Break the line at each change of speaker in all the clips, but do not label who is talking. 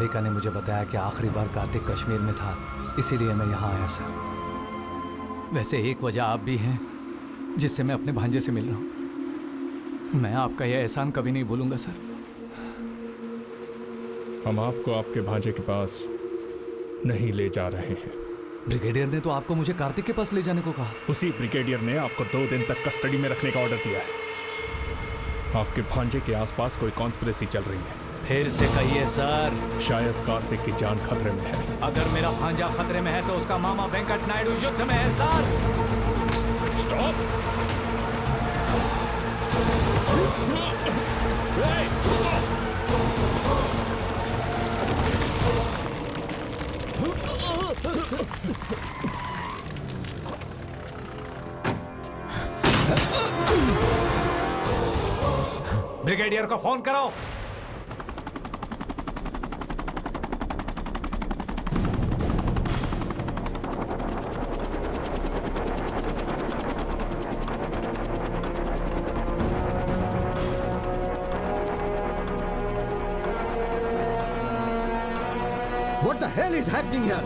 हारिका ने मुझे बताया कि आखिरी बार कार्तिक कश्मीर में था, इसीलिए मैं यहाँ आया सर। वैसे एक वजह आप भी हैं जिससे मैं अपने भांजे से मिल रहा हूँ। मैं आपका यह एहसान कभी नहीं भूलूंगा सर।
हम आपको आपके भांजे के पास नहीं ले जा रहे हैं।
ब्रिगेडियर ने तो आपको मुझे कार्तिक के पास ले जाने को कहा।
उसी ब्रिगेडियर ने आपको 2 दिन तक कस्टडी में रखने का ऑर्डर दिया है। आपके भांजे के आसपास कोई कॉन्स्पिरेसी चल रही है।
फिर से कहिए सर।
शायद कार्तिक की जान खतरे में है।
अगर मेरा भांजा खतरे में है तो उसका मामा वेंकट नायडू युद्ध में है सर।
स्टॉप!
ब्रिगेडियर को फोन करो।
What the hell is happening here?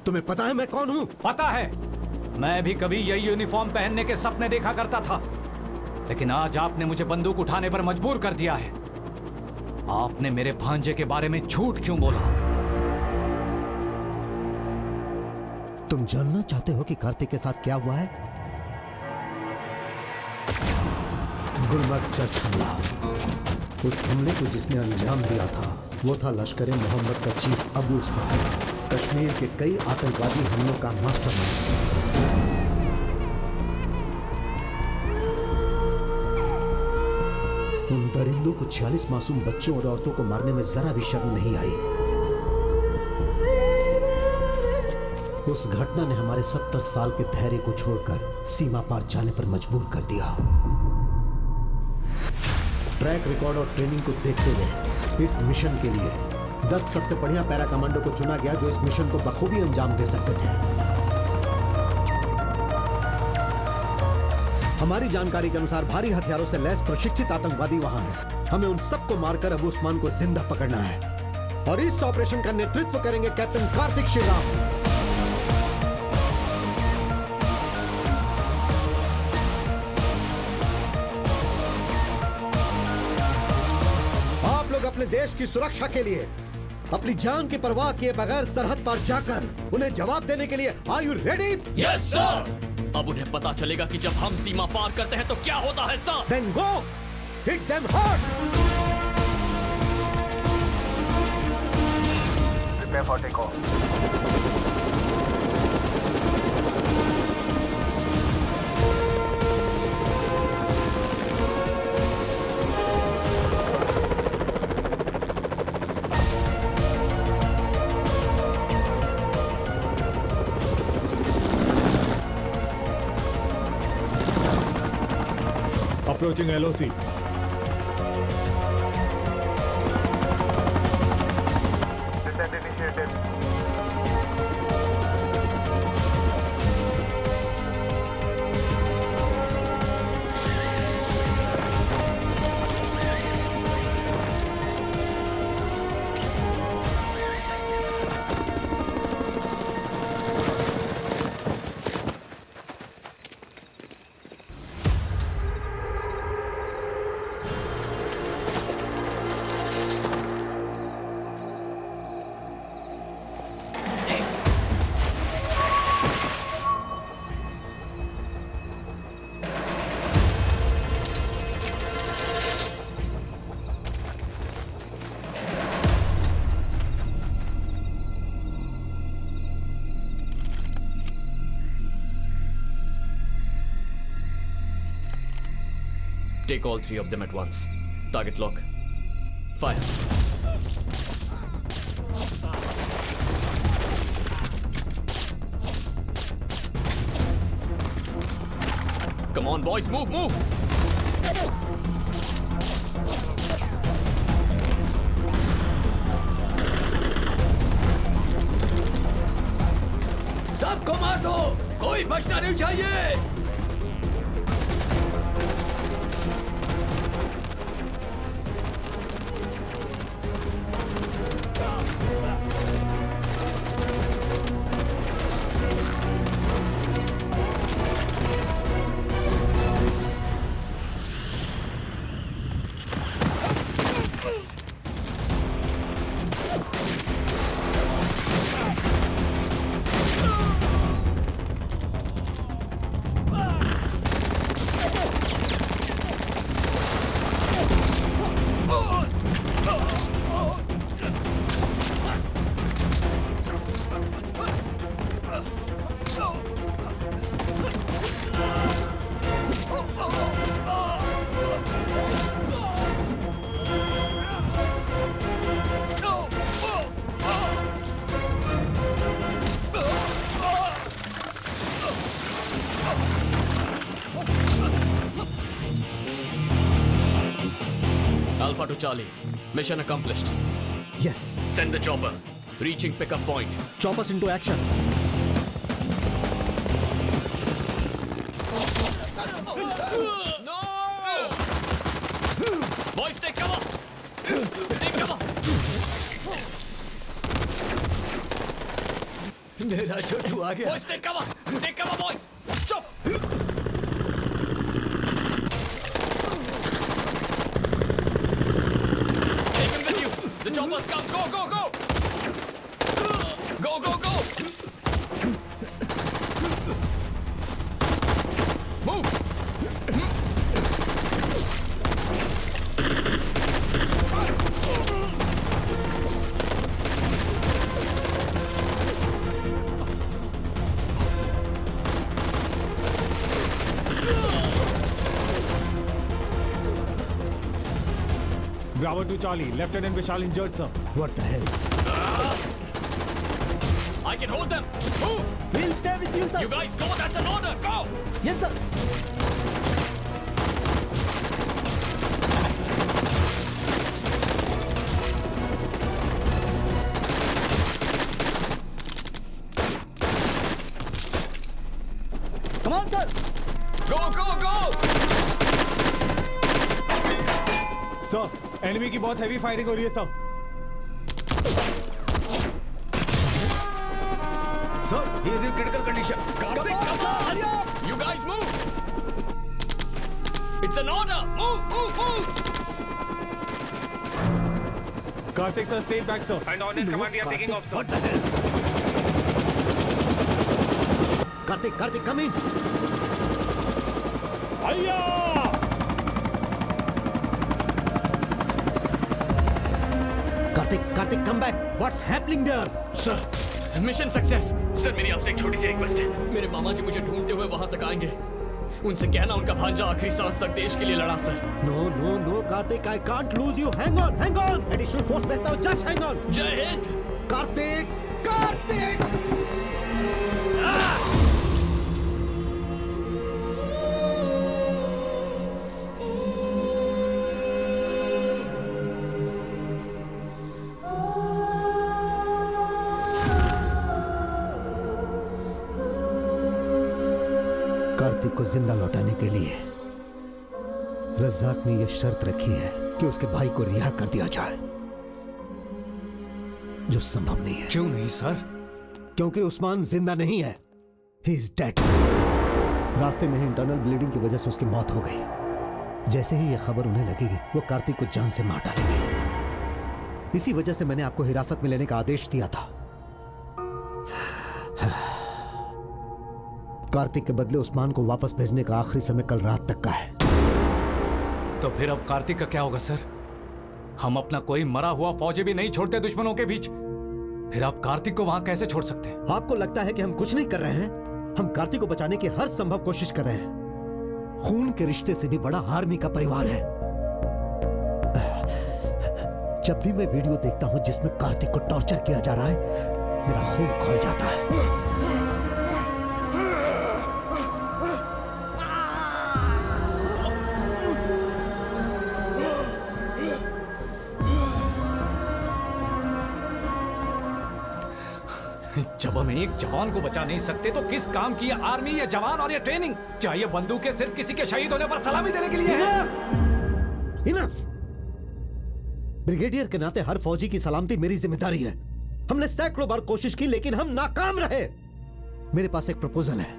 तुम्हें पता है मैं कौन हूं?
पता है, मैं भी कभी यही यूनिफॉर्म पहनने के सपने देखा करता था, लेकिन आज आपने मुझे बंदूक उठाने पर मजबूर कर दिया है। आपने मेरे भांजे के बारे में झूठ क्यों बोला?
तुम जानना चाहते हो कि कार्तिक के साथ क्या हुआ है? गुलमर्ग चर्च हमला। उस हमले को जिसने अंजाम दिया था वो था लश्कर मोहम्मद का चीफ अबू उस्मान, कश्मीर के कई आतंकवादी हमलों का मास्टरमाइंड। उन दरिंदों को 46 मासूम बच्चों और औरतों को मारने में जरा भी शर्म नहीं आई। उस घटना ने हमारे 70 साल के धैर्य को छोड़कर सीमा पार जाने पर मजबूर कर दिया। ट्रैक रिकॉर्ड और ट्रेनिंग को देखते हुए इस मिशन के लिए 10 सबसे बढ़िया पैरा कमांडो को चुना गया जो इस मिशन को बखूबी अंजाम दे सकते थे। हमारी जानकारी के अनुसार भारी हथियारों से लैस प्रशिक्षित आतंकवादी वहां हैं। हमें उन सबको मारकर अबू उस्मान को जिंदा पकड़ना है और इस ऑपरेशन का नेतृत्व करेंगे कैप्टन कार्तिक श्रीराम। अपने देश की सुरक्षा के लिए अपनी जान की परवाह किए बगैर सरहद पार जाकर उन्हें जवाब देने के लिए are you ready?
Yes sir. अब उन्हें पता चलेगा कि जब हम सीमा पार करते हैं तो क्या होता है sir.
Then go hit them hard. Prepare for take off.
Approaching LOC.
Descent initiated.
Take all 3 of them at once. Target lock. Fire. Come on, boys, move, move! सबको मार दो, कोई बचना नहीं चाहिए। Charlie. Mission accomplished.
Yes,
Send the chopper. Reaching pickup point.
Choppers into action.
Boys, take cover. Take cover.
मेरा छोटू आ गया।
Boys, take cover. Take cover, boys. Chop. Take him with you. The choppers come. Go, go, go. Go, go, go. Move.
Bravo to Charlie. Lieutenant Vishal injured, sir.
What the hell?
I can hold them. Move.
We'll stay with you, sir.
You guys go. That's an order. Go.
Yes, sir. Come on, sir.
Go, go, go.
Sir, enemy की बहुत heavy firing हो रही है sir.
Sir, he is in critical condition.
Karthik, come on. You guys move. It's an order. Move, move, move.
Kartik sir, stay back, sir.
And on his command, we are taking off, sir.
Karthik, come in.
Hiya!
Karthik, come back. What's happening there?
Sir, mission success. Sir, मेरी आपसे एक छोटी सी request है। मेरे मामा जी मुझे ढूंढते हुए वहां तक आएंगे। उनसे कहना उनका भांजा आखिरी सांस तक देश के लिए लड़ा sir.
No, Karthik, I can't lose you. Hang on. Additional force भेजता हूँ. Just hang on.
जय हिंद।
Karthik. कार्तिक को जिंदा लौटाने के लिए रज्जाक ने यह शर्त रखी है कि उसके भाई को रिहा कर दिया जाए, जो संभव नहीं है।
क्यों नहीं सर?
क्योंकि उस्मान जिंदा नहीं है। He is dead. रास्ते में ही इंटरनल ब्लीडिंग की वजह से उसकी मौत हो गई। जैसे ही यह खबर उन्हें लगेगी, वो कार्तिक को जान से मार डालेंगे। इसी वजह से मैंने आपको हिरासत में लेने का आदेश दिया था। कार्तिक के बदले उस्मान को वापस भेजने का आखिरी समय कल रात तक का है।
तो फिर अब कार्तिक का क्या होगा सर? हम अपना कोई मरा हुआ फौजी भी नहीं छोड़ते दुश्मनों के बीच। फिर आप कार्तिक को वहां कैसे छोड़ सकते हैं?
आपको लगता है कि हम कुछ नहीं कर रहे हैं? हम कार्तिक को बचाने की हर संभव कोशिश कर रहे हैं। खून के रिश्ते से भी बड़ा आर्मी का परिवार है। जब भी मैं वीडियो देखता हूं जिसमें कार्तिक को टॉर्चर किया जा रहा है, मेरा खून खौल जाता है।
जब हम एक जवान को बचा नहीं सकते तो किस काम की ये आर्मी, ये जवान और ये ट्रेनिंग? क्या ये बंदूकें सिर्फ किसी के शहीद होने पर सलामी देने के लिए है?
इनफ! ब्रिगेडियर के नाते हर फौजी की सलामती मेरी जिम्मेदारी है। हमने सैकड़ों बार कोशिश की लेकिन हम नाकाम रहे। मेरे पास एक प्रपोजल है,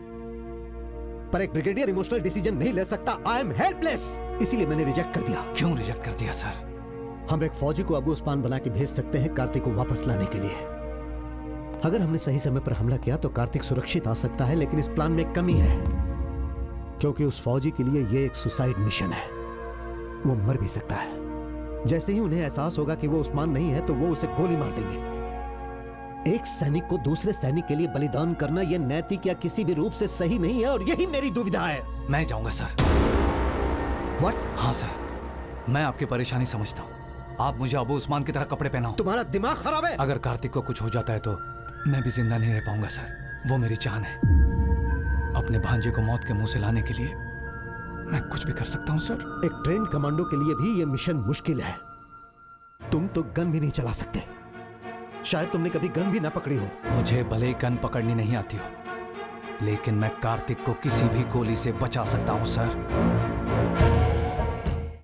पर एक ब्रिगेडियर इमोशनल डिसीजन नहीं ले सकता। आई एम हेल्पलेस, इसीलिए मैंने रिजेक्ट कर दिया।
क्यों रिजेक्ट कर दिया सर?
हम एक फौजी को अबू उस्मान बना के भेज सकते हैं कार्तिक को वापस लाने के लिए। अगर हमने सही समय पर हमला किया तो कार्तिक सुरक्षित आ सकता है, लेकिन इस प्लान में कमी है, क्योंकि उस फौजी के लिए यह एक सुसाइड मिशन है। वो मर भी सकता है। जैसे ही उन्हें एहसास होगा कि वो उस्मान नहीं है तो वो उसे गोली मार देंगे। एक सैनिक को दूसरे सैनिक के लिए बलिदान करना यह नैतिक या किसी भी रूप से सही नहीं है, और यही मेरी दुविधा है।
मैं जाऊंगा सर।
व्हाट?
हाँ सर, मैं आपकी परेशानी समझता हूँ। आप मुझे अबू उस्मान की तरह कपड़े पहनाओ।
तुम्हारा दिमाग खराब है।
अगर कार्तिक को कुछ हो जाता है तो मैं भी जिंदा नहीं रह पाऊंगा सर। वो मेरी जान है। अपने भांजे को मौत के मुंह से लाने के लिए मैं कुछ भी कर सकता हूं सर।
एक ट्रेंड कमांडो के लिए भी यह मिशन मुश्किल है। तुम तो गन भी नहीं चला सकते। शायद तुमने कभी गन भी ना पकड़ी हो।
मुझे भले ही गन पकड़नी नहीं आती हो, लेकिन मैं कार्तिक को किसी भी गोली से बचा सकता हूं सर।